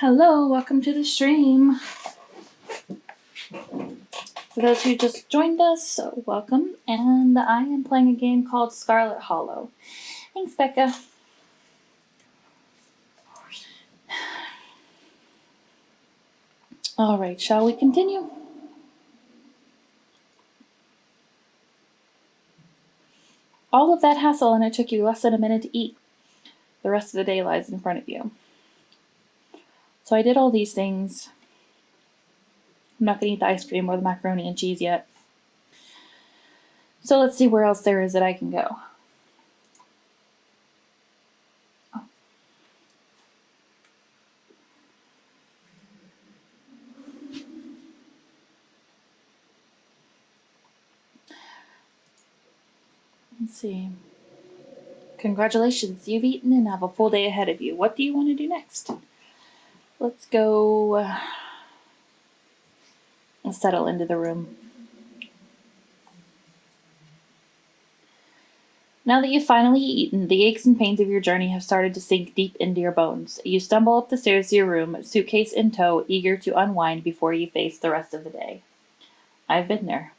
Hello, welcome to the stream. For those who just joined us, welcome. And I am playing a game called Scarlet Hollow. Thanks, Becca. All right, shall we continue? All of that hassle and it took you less than a minute to eat. The rest of the day lies in front of you. So I did all these things. I'm not going to eat the ice cream or the macaroni and cheese yet. So let's see where else there is that I can go. Let's see. Congratulations, you've eaten and have a full day ahead of you. What do you want to do next? Let's go settle into the room. Now that you've finally eaten, the aches and pains of your journey have started to sink deep into your bones. You stumble up the stairs to your room, suitcase in tow, eager to unwind before you face the rest of the day. I've been there.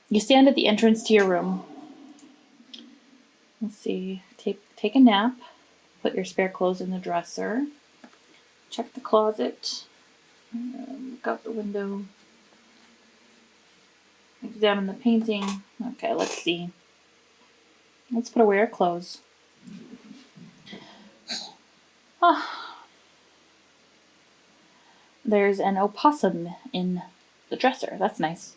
You stand at the entrance to your room. Let's see. Take a nap. Put your spare clothes in the dresser. Check the closet. Look out the window. Examine the painting. Okay, let's see. Let's put away our clothes. There's an opossum in the dresser. That's nice.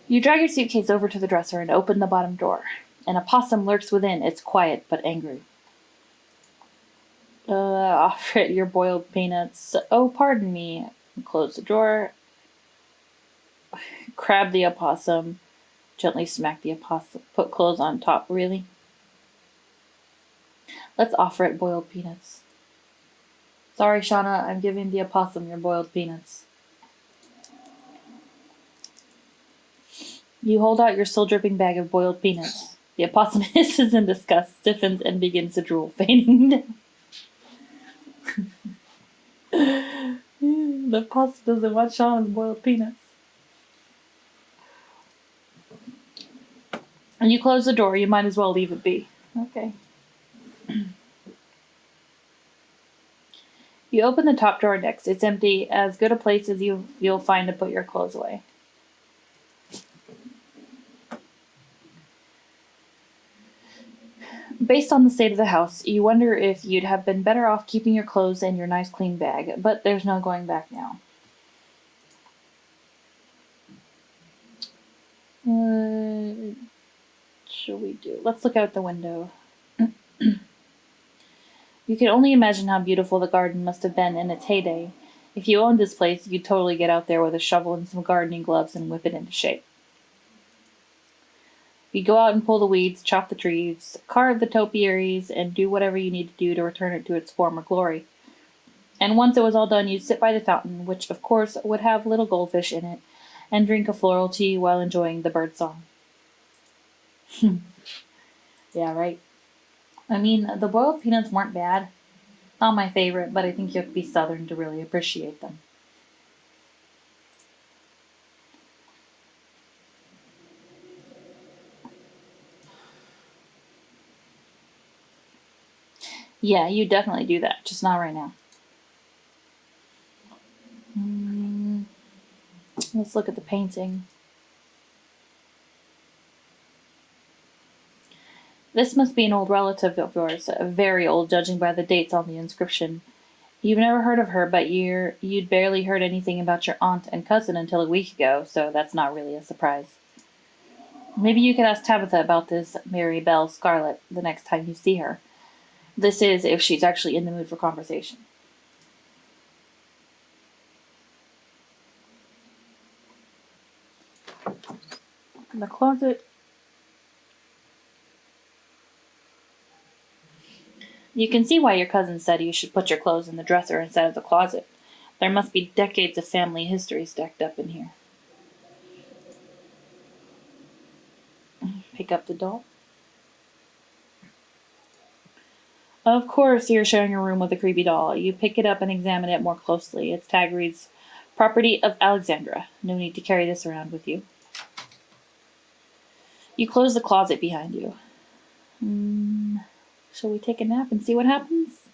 You drag your suitcase over to the dresser and open the bottom drawer. An opossum lurks within. It's quiet but angry. Offer it your boiled peanuts. Oh, pardon me. Close the drawer. Grab the opossum. Gently smack the opossum. Put clothes on top. Really? Let's offer it boiled peanuts. Sorry, Shauna. I'm giving the opossum your boiled peanuts. You hold out your still dripping bag of boiled peanuts. The opossum hisses in disgust, stiffens, and begins to drool, fainting down. The opossum doesn't want Shauna's boiled peanuts. And you close the door, you might as well leave it be. Okay. You open the top drawer next. It's empty, as good a place as you'll find to put your clothes away. Based on the state of the house, you wonder if you'd have been better off keeping your clothes in your nice clean bag, but there's no going back now. What shall we do? Let's look out the window. You can only imagine how beautiful the garden must have been in its heyday. If you owned this place, you'd totally get out there with a shovel and some gardening gloves and whip it into shape. You go out and pull the weeds, chop the trees, carve the topiaries, and do whatever you need to do to return it to its former glory. And once it was all done, you'd sit by the fountain, which of course would have little goldfish in it, and drink a floral tea while enjoying the bird song. Yeah, right. I mean, the boiled peanuts weren't bad. Not my favorite, but I think you have to be Southern to really appreciate them. Yeah, you definitely do that, just not right now. Let's look at the painting. This must be an old relative of yours, very old judging by the dates on the inscription. You've never heard of her, but you'd barely heard anything about your aunt and cousin until a week ago, so that's not really a surprise. Maybe you could ask Tabitha about this Mary Belle Scarlet the next time you see her. This is if she's actually in the mood for conversation. In the closet. You can see why your cousin said you should put your clothes in the dresser instead of the closet. There must be decades of family history stacked up in here. Pick up the doll. Of course, you're sharing a room with a creepy doll. You pick it up and examine it more closely. Its tag reads, "Property of Alexandra. No need to carry this around with you." You close the closet behind you. Shall we take a nap and see what happens?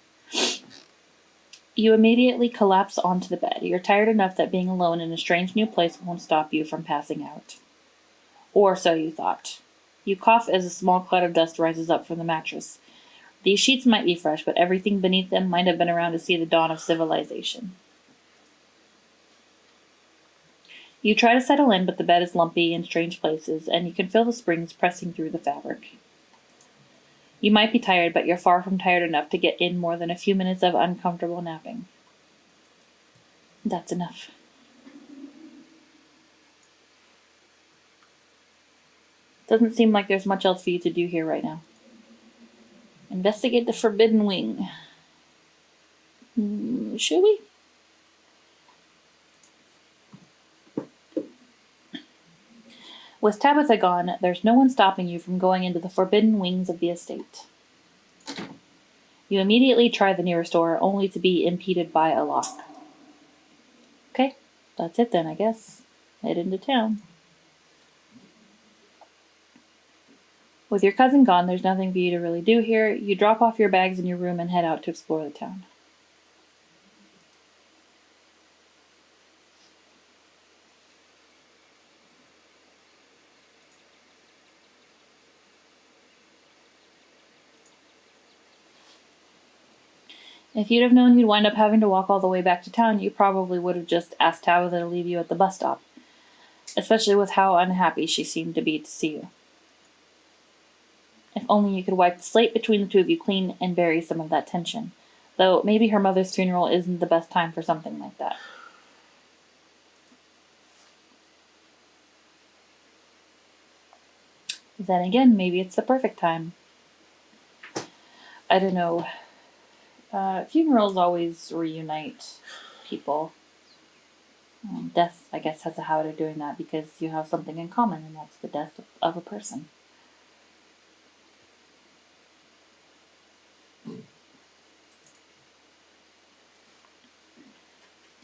You immediately collapse onto the bed. You're tired enough that being alone in a strange new place won't stop you from passing out. Or so you thought. You cough as a small cloud of dust rises up from the mattress. These sheets might be fresh, but everything beneath them might have been around to see the dawn of civilization. You try to settle in, but the bed is lumpy in strange places, and you can feel the springs pressing through the fabric. You might be tired, but you're far from tired enough to get in more than a few minutes of uncomfortable napping. That's enough. Doesn't seem like there's much else for you to do here right now. Investigate the Forbidden Wing. Should we? With Tabitha gone, there's no one stopping you from going into the forbidden wings of the estate. You immediately try the nearest door, only to be impeded by a lock. Okay, that's it then, I guess. Head into town. With your cousin gone, there's nothing for you to really do here. You drop off your bags in your room and head out to explore the town. If you'd have known you'd wind up having to walk all the way back to town, you probably would have just asked Tabitha to leave you at the bus stop, especially with how unhappy she seemed to be to see you. If only you could wipe the slate between the two of you clean and bury some of that tension, though maybe her mother's funeral isn't the best time for something like that. Then again, maybe it's the perfect time. I don't know. Funerals always reunite people. Death, I guess, has a habit of doing that because you have something in common, and that's the death of a person.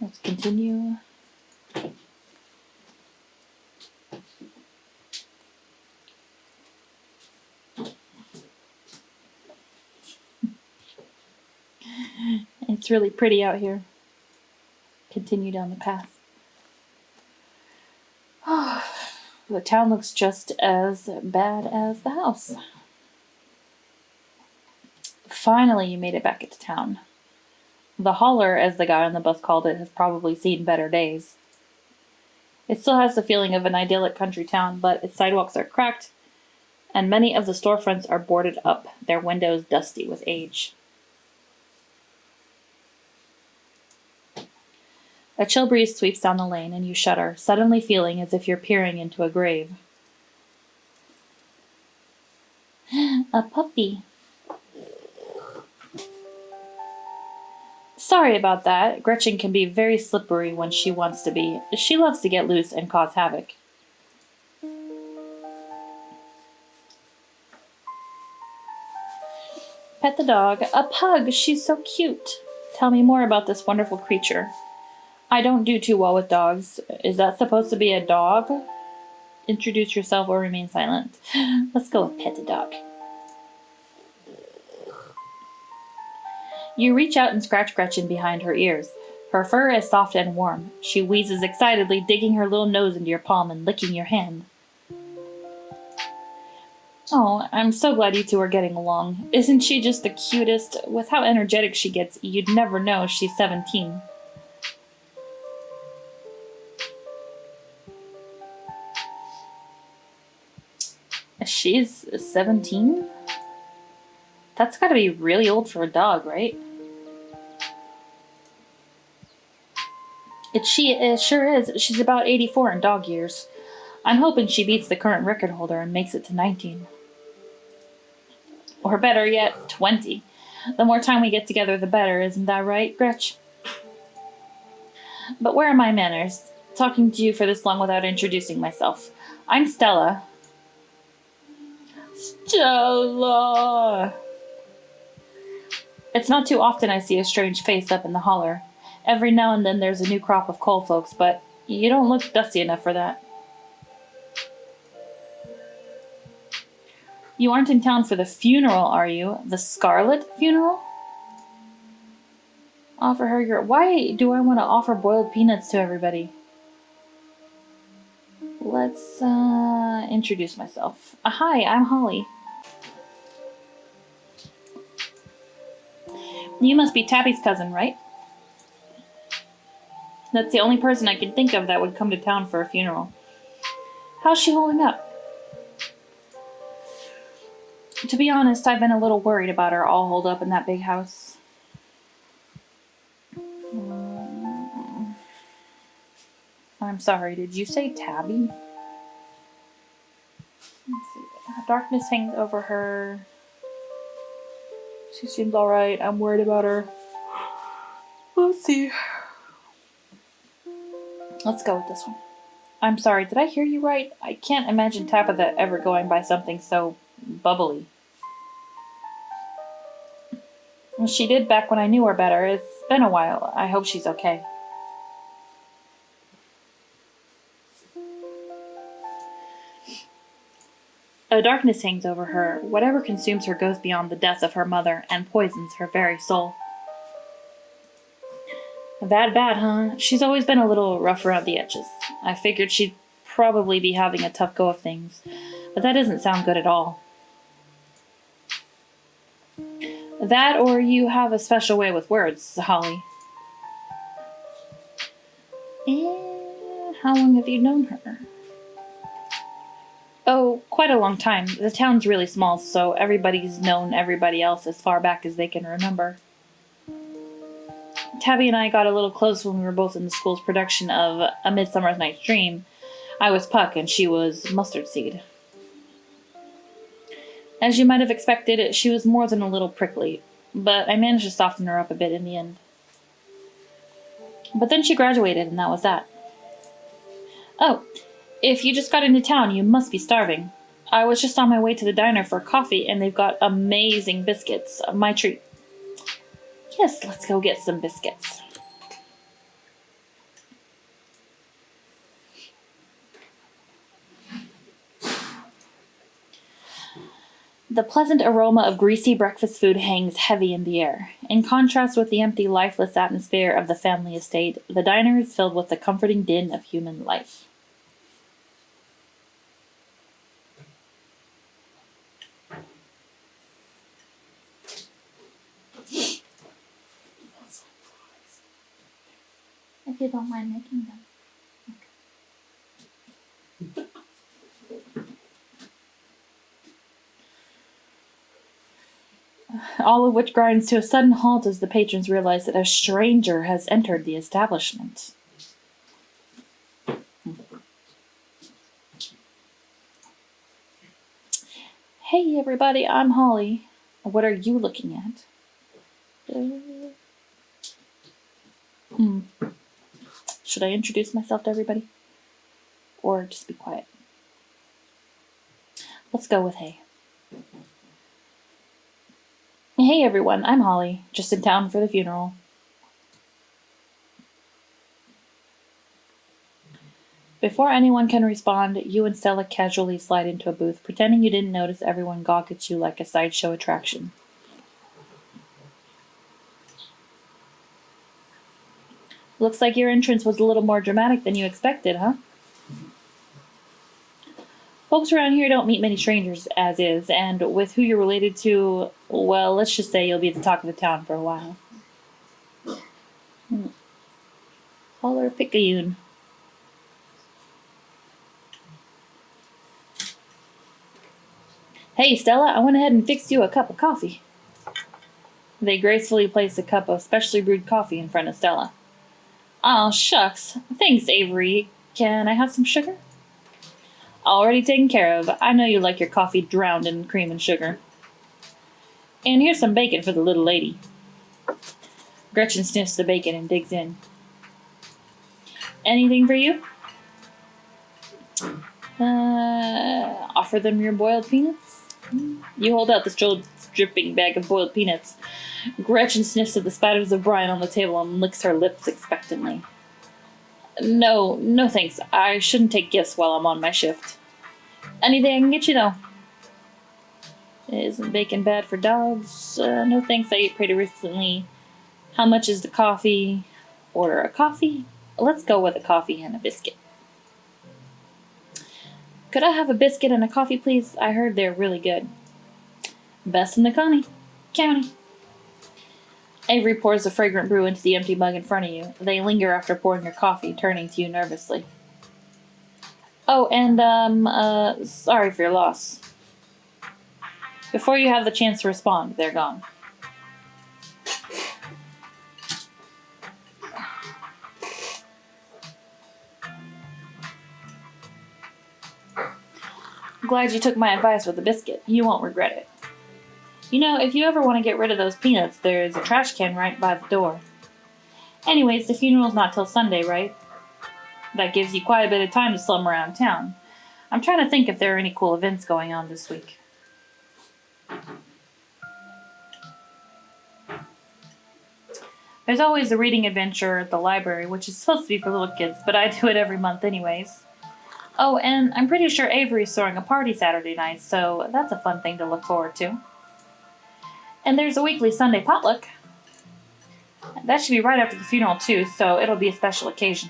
Let's continue. It's really pretty out here. Continue down the path. The town looks just as bad as the house. Finally, you made it back into town. The holler, as the guy on the bus called it, has probably seen better days. It still has the feeling of an idyllic country town, but its sidewalks are cracked, and many of the storefronts are boarded up, their windows dusty with age. A chill breeze sweeps down the lane, and you shudder, suddenly feeling as if you're peering into a grave. A puppy. Sorry about that. Gretchen can be very slippery when she wants to be. She loves to get loose and cause havoc. Pet the dog. A pug. She's so cute. Tell me more about this wonderful creature. I don't do too well with dogs. Is that supposed to be a dog? Introduce yourself or remain silent. Let's go with pet the dog. You reach out and scratch Gretchen behind her ears. Her fur is soft and warm. She wheezes excitedly, digging her little nose into your palm and licking your hand. Oh, I'm so glad you two are getting along. Isn't she just the cutest? With how energetic she gets, you'd never know she's 17. She's 17? That's gotta be really old for a dog, right? It sure is. She's about 84 in dog years. I'm hoping she beats the current record holder and makes it to 19. Or better yet, 20. The more time we get together, the better. Isn't that right, Gretch? But where are my manners? Talking to you for this long without introducing myself. I'm Stella. Stella! It's not too often I see a strange face up in the holler. Every now and then there's a new crop of coal folks, but you don't look dusty enough for that. You aren't in town for the funeral, are you? The Scarlet funeral? Offer her your... Why do I want to offer boiled peanuts to everybody? Let's, introduce myself. Hi, I'm Holly. You must be Tabby's cousin, right? That's the only person I can think of that would come to town for a funeral. How's she holding up? To be honest, I've been a little worried about her all holed up in that big house. I'm sorry, did you say Tabby? Let's see. Darkness hangs over her. She seems alright. I'm worried about her. Let's see. Let's go with this one. I'm sorry, did I hear you right? I can't imagine Tabitha ever going by something so bubbly. Well, she did back when I knew her better. It's been a while. I hope she's okay. A darkness hangs over her. Whatever consumes her goes beyond the death of her mother and poisons her very soul. That bad, huh? She's always been a little rough around the edges. I figured she'd probably be having a tough go of things, but that doesn't sound good at all. That or you have a special way with words, Holly. And how long have you known her? Oh, quite a long time. The town's really small, so everybody's known everybody else as far back as they can remember. Tabby and I got a little close when we were both in the school's production of A Midsummer Night's Dream. I was Puck and she was Mustard Seed. As you might have expected, she was more than a little prickly, but I managed to soften her up a bit in the end. But then she graduated and that was that. Oh, if you just got into town, you must be starving. I was just on my way to the diner for coffee, and they've got amazing biscuits. My treat. Yes, let's go get some biscuits. The pleasant aroma of greasy breakfast food hangs heavy in the air. In contrast with the empty, lifeless atmosphere of the family estate, the diner is filled with the comforting din of human life. If you don't mind making them. Okay. All of which grinds to a sudden halt as the patrons realize that a stranger has entered the establishment. Hey everybody, I'm Holly. What are you looking at? Should I introduce myself to everybody? Or just be quiet? Let's go with hey. Hey everyone, I'm Holly, just in town for the funeral. Before anyone can respond, you and Stella casually slide into a booth, pretending you didn't notice everyone gawk at you like a sideshow attraction. Looks like your entrance was a little more dramatic than you expected, huh? Folks around here don't meet many strangers as is, and with who you're related to, well, let's just say you'll be the talk of the town for a while. Holler picayune. Hey, Stella, I went ahead and fixed you a cup of coffee. They gracefully place a cup of specially brewed coffee in front of Stella. Oh, shucks. Thanks, Avery. Can I have some sugar? Already taken care of. I know you like your coffee drowned in cream and sugar. And here's some bacon for the little lady. Gretchen sniffs the bacon and digs in. Anything for you? Offer them your boiled peanuts? You hold out the dripping bag of boiled peanuts. Gretchen sniffs at the spatters of brine on the table and licks her lips expectantly. No, no thanks. I shouldn't take gifts while I'm on my shift. Anything I can get you, though? Isn't bacon bad for dogs? No thanks, I ate pretty recently. How much is the coffee? Order a coffee? Let's go with a coffee and a biscuit. Could I have a biscuit and a coffee, please? I heard they're really good. Best in the county. Avery pours the fragrant brew into the empty mug in front of you. They linger after pouring your coffee, turning to you nervously. Oh, and, sorry for your loss. Before you have the chance to respond, they're gone. I'm glad you took my advice with the biscuit. You won't regret it. You know, if you ever want to get rid of those peanuts, there's a trash can right by the door. Anyways, the funeral's not till Sunday, right? That gives you quite a bit of time to slum around town. I'm trying to think if there are any cool events going on this week. There's always a reading adventure at the library, which is supposed to be for little kids, but I do it every month anyways. Oh, and I'm pretty sure Avery's throwing a party Saturday night, so that's a fun thing to look forward to. And there's a weekly Sunday potluck. That should be right after the funeral, too, so it'll be a special occasion.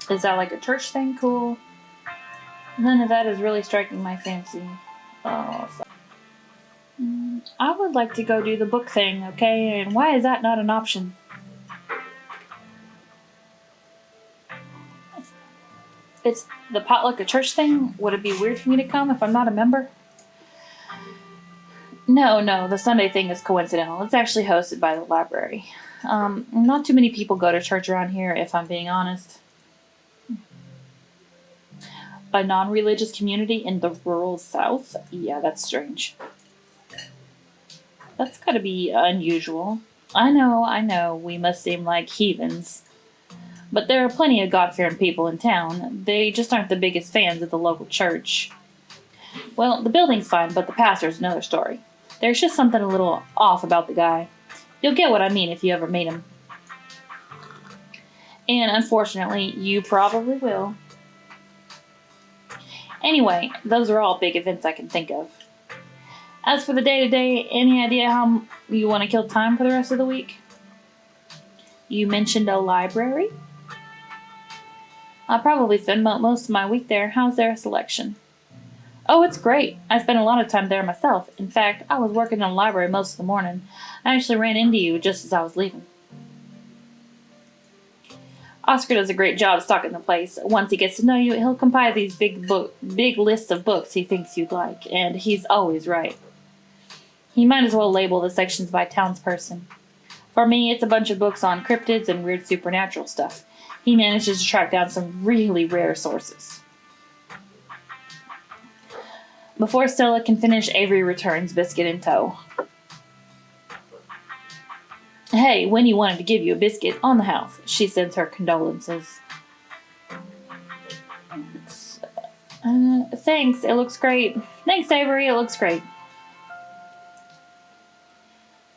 Is that like a church thing? Cool. None of that is really striking my fancy. Oh, so. I would like to go do the book thing, okay? And why is that not an option? It's the potluck a church thing? Would it be weird for me to come if I'm not a member? No, the Sunday thing is coincidental. It's actually hosted by the library. Not too many people go to church around here, if I'm being honest. A non-religious community in the rural South? Yeah, that's strange. That's gotta be unusual. I know, we must seem like heathens. But there are plenty of God-fearing people in town. They just aren't the biggest fans of the local church. Well, the building's fine, but the pastor's another story. There's just something a little off about the guy. You'll get what I mean if you ever meet him. And unfortunately, you probably will. Anyway, those are all big events I can think of. As for the day-to-day, any idea how you want to kill time for the rest of the week? You mentioned a library? I'll probably spend most of my week there. How's their selection? Oh, it's great. I spent a lot of time there myself. In fact, I was working in the library most of the morning. I actually ran into you just as I was leaving. Oscar does a great job stocking the place. Once he gets to know you, he'll compile these big lists of books he thinks you'd like, and he's always right. He might as well label the sections by townsperson. For me, it's a bunch of books on cryptids and weird supernatural stuff. He manages to track down some really rare sources. Before Stella can finish, Avery returns, biscuit in tow. Hey, Winnie wanted to give you a biscuit on the house. She sends her condolences. Thanks, it looks great. Thanks, Avery, it looks great.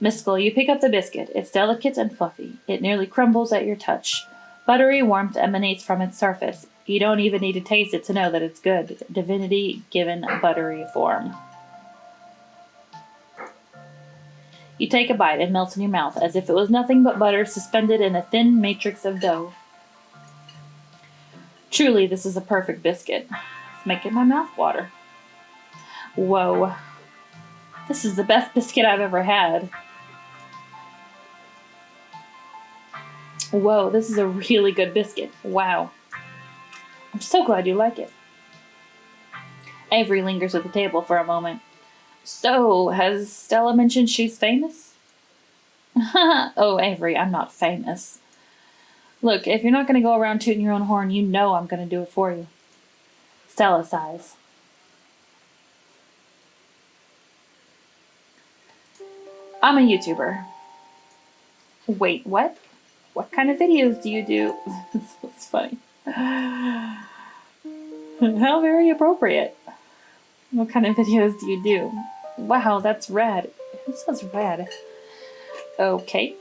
Miskell, you pick up the biscuit. It's delicate and fluffy. It nearly crumbles at your touch. Buttery warmth emanates from its surface. You don't even need to taste it to know that it's good. Divinity given buttery form. You take a bite. It melts in your mouth as if it was nothing but butter suspended in a thin matrix of dough. Truly, this is a perfect biscuit. It's making my mouth water. Whoa. This is the best biscuit I've ever had. Whoa, this is a really good biscuit. Wow. I'm so glad you like it. Avery lingers at the table for a moment. So, has Stella mentioned she's famous? Oh, Avery, I'm not famous. Look, if you're not going to go around tooting your own horn, you know I'm going to do it for you. Stella sighs. I'm a YouTuber. Wait, what? What kind of videos do you do? That's funny. How very appropriate. What kind of videos do you do? Wow, that's rad. Who says rad? Okay.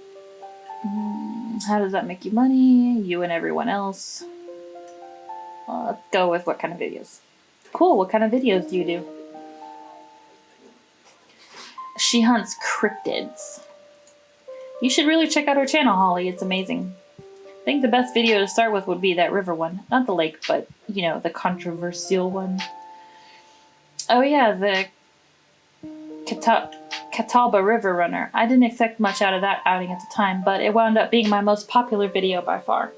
How does that make you money? You and everyone else. Let's go with what kind of videos. Cool, what kind of videos do you do? She hunts cryptids. You should really check out her channel, Holly. It's amazing. I think the best video to start with would be that river one. Not the lake, but, you know, the controversial one. Oh yeah, the Catawba River Runner. I didn't expect much out of that outing at the time, but it wound up being my most popular video by far.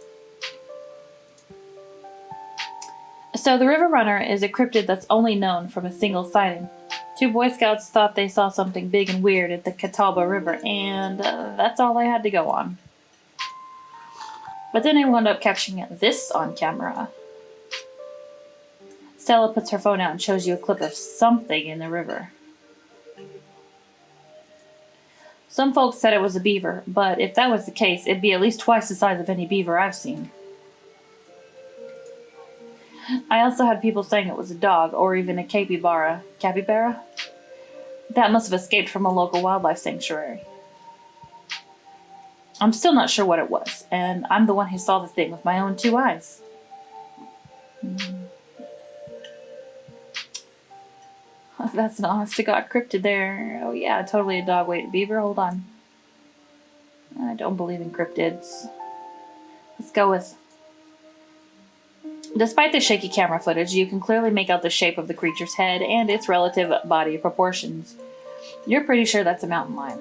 So the River Runner is a cryptid that's only known from a single sighting. 2 Boy Scouts thought they saw something big and weird at the Catawba River, and that's all I had to go on. But then I wound up catching this on camera. Stella puts her phone out and shows you a clip of something in the river. Some folks said it was a beaver, but if that was the case, it'd be at least twice the size of any beaver I've seen. I also had people saying it was a dog, or even a capybara. Capybara? That must have escaped from a local wildlife sanctuary. I'm still not sure what it was, and I'm the one who saw the thing with my own 2 eyes. That's an honest-to-God cryptid there. Oh yeah, totally a dog. Wait, a beaver? Hold on. I don't believe in cryptids. Let's go with... Despite the shaky camera footage, you can clearly make out the shape of the creature's head and its relative body proportions. You're pretty sure that's a mountain lion.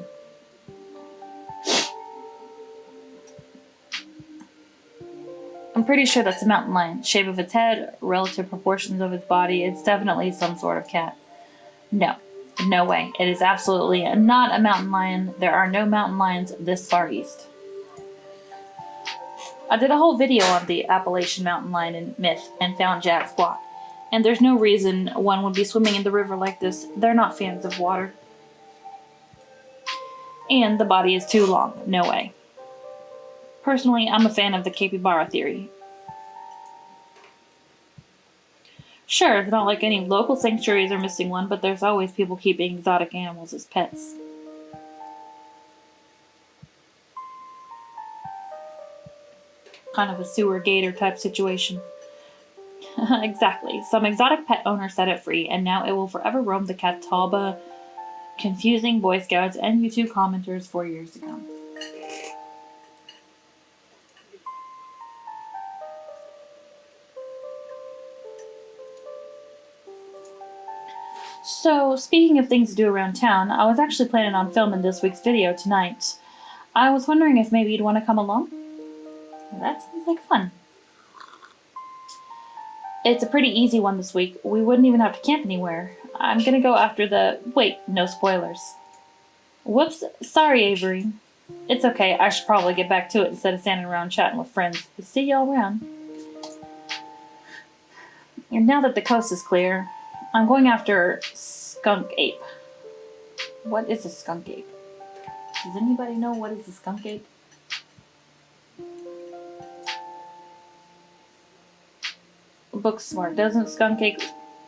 I'm pretty sure that's a mountain lion. Shape of its head, relative proportions of its body. It's definitely some sort of cat. No. No way. It is absolutely not a mountain lion. There are no mountain lions this far east. I did a whole video on the Appalachian mountain lion and myth and found Jack's block. And there's no reason one would be swimming in the river like this. They're not fans of water. And the body is too long. No way. Personally, I'm a fan of the capybara theory. Sure, it's not like any local sanctuaries are missing one, but there's always people keeping exotic animals as pets. Kind of a sewer gator type situation. Exactly. Some exotic pet owner set it free, and now it will forever roam the Catawba, confusing Boy Scouts and YouTube commenters for years to come. So, speaking of things to do around town, I was actually planning on filming this week's video tonight. I was wondering if maybe you'd want to come along? That sounds like fun. It's a pretty easy one this week. We wouldn't even have to camp anywhere. I'm gonna go after the... Wait, no spoilers. Whoops, sorry Avery. It's okay, I should probably get back to it instead of standing around chatting with friends. See y'all around. And now that the coast is clear, I'm going after skunk ape. What is a skunk ape? Does anybody know what is a skunk ape? Book smart. Doesn't skunk ape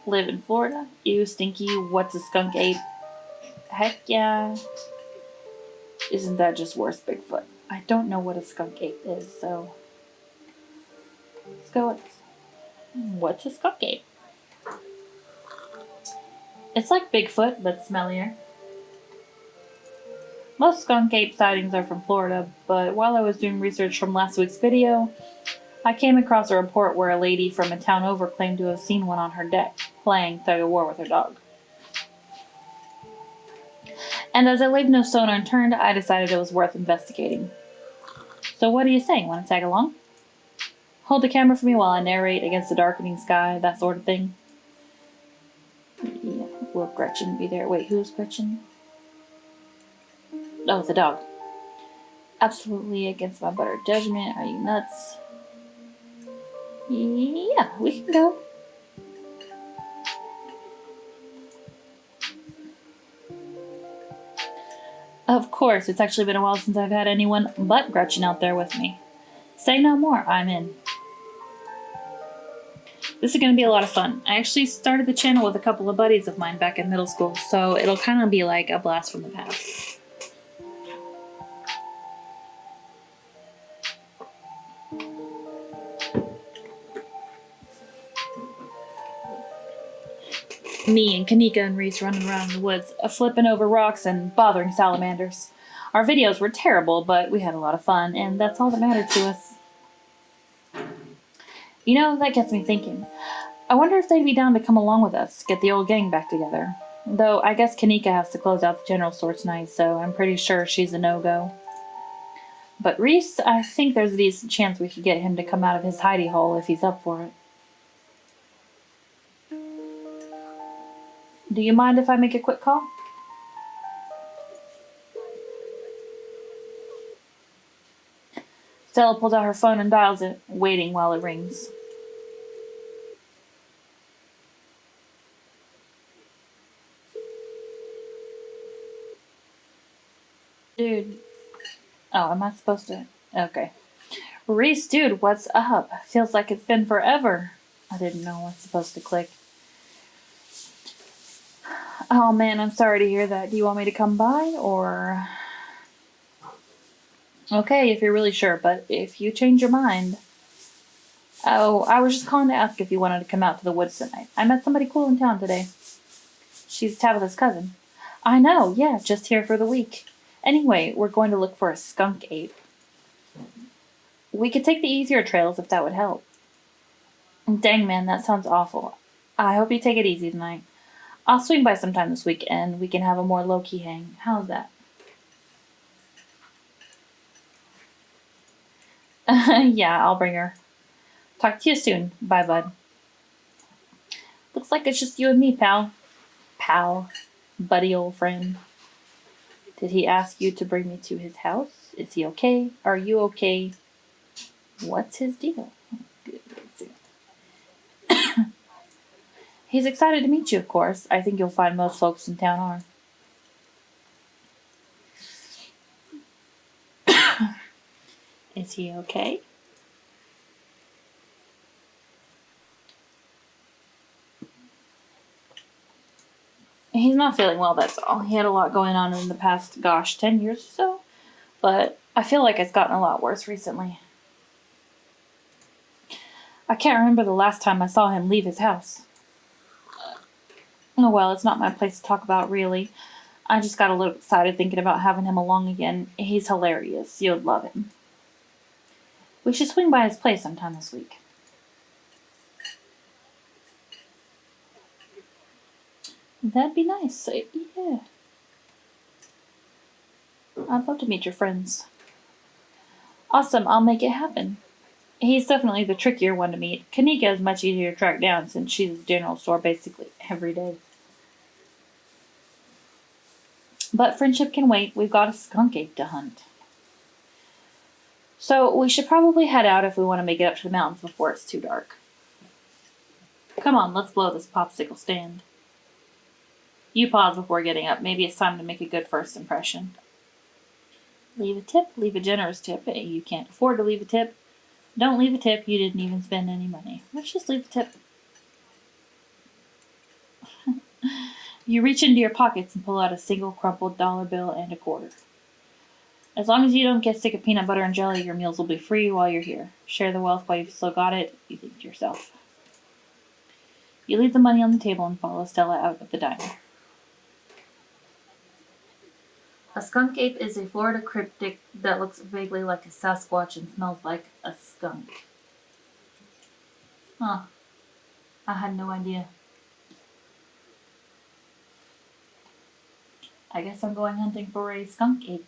live in Florida? Ew, stinky. What's a skunk ape? Heck yeah. Isn't that just worse, Bigfoot? I don't know what a skunk ape is, so let's go with this. What's a skunk ape? It's like Bigfoot, but smellier. Most skunk ape sightings are from Florida, but while I was doing research from last week's video, I came across a report where a lady from a town over claimed to have seen one on her deck, playing tug-of-war with her dog. And as I leave no stone unturned, I decided it was worth investigating. So what are you saying? Want to tag along? Hold the camera for me while I narrate against the darkening sky, that sort of thing. Yeah, will Gretchen be there? Wait, who's Gretchen? Oh, the dog. Absolutely against my better judgment. Are you nuts? Yeah, we can go. Of course, it's actually been a while since I've had anyone but Gretchen out there with me. Say no more, I'm in. This is going to be a lot of fun. I actually started the channel with a couple of buddies of mine back in middle school, so it'll kind of be like a blast from the past. Me and Kanika and Reese running around in the woods, flipping over rocks and bothering salamanders. Our videos were terrible, but we had a lot of fun, and that's all that mattered to us. You know, that gets me thinking. I wonder if they'd be down to come along with us, get the old gang back together. Though, I guess Kanika has to close out the general store tonight, so I'm pretty sure she's a no-go. But Reese, I think there's a decent chance we could get him to come out of his hidey hole if he's up for it. Do you mind if I make a quick call? Stella pulls out her phone and dials it, waiting while it rings. Dude. Oh, am I supposed to? Okay. Reese, dude, what's up? Feels like it's been forever. I didn't know I was supposed to click. Oh man, I'm sorry to hear that. Do you want me to come by, or... Okay, if you're really sure, but if you change your mind... Oh, I was just calling to ask if you wanted to come out to the woods tonight. I met somebody cool in town today. She's Tabitha's cousin. I know, yeah, just here for the week. Anyway, we're going to look for a skunk ape. We could take the easier trails if that would help. Dang man, that sounds awful. I hope you take it easy tonight. I'll swing by sometime this week and we can have a more low-key hang. How's that? Yeah, I'll bring her. Talk to you soon. Bye, bud. Looks like it's just you and me, pal. Pal. Buddy, old friend. Did he ask you to bring me to his house? Is he okay? Are you okay? What's his deal? He's excited to meet you, of course. I think you'll find most folks in town are. Is he okay? He's not feeling well, that's all. He had a lot going on in the past, 10 years or so. But I feel like it's gotten a lot worse recently. I can't remember the last time I saw him leave his house. Oh well, it's not my place to talk about, really. I just got a little excited thinking about having him along again. He's hilarious. You'll love him. We should swing by his place sometime this week. That'd be nice. Yeah. I'd love to meet your friends. Awesome, I'll make it happen. He's definitely the trickier one to meet. Kanika is much easier to track down since she's at the general store basically every day. But friendship can wait. We've got a skunk ape to hunt. So we should probably head out if we want to make it up to the mountains before it's too dark. Come on, let's blow this popsicle stand. You pause before getting up. Maybe it's time to make a good first impression. Leave a tip. Leave a generous tip. You can't afford to leave a tip. Don't leave a tip. You didn't even spend any money. Let's just leave a tip. You reach into your pockets and pull out a single crumpled dollar bill and a quarter. As long as you don't get sick of peanut butter and jelly, your meals will be free while you're here. Share the wealth while you've still got it, you think to yourself. You leave the money on the table and follow Stella out of the diner. A skunk ape is a Florida cryptid that looks vaguely like a Sasquatch and smells like a skunk. Huh. I had no idea. I guess I'm going hunting for a skunk ape.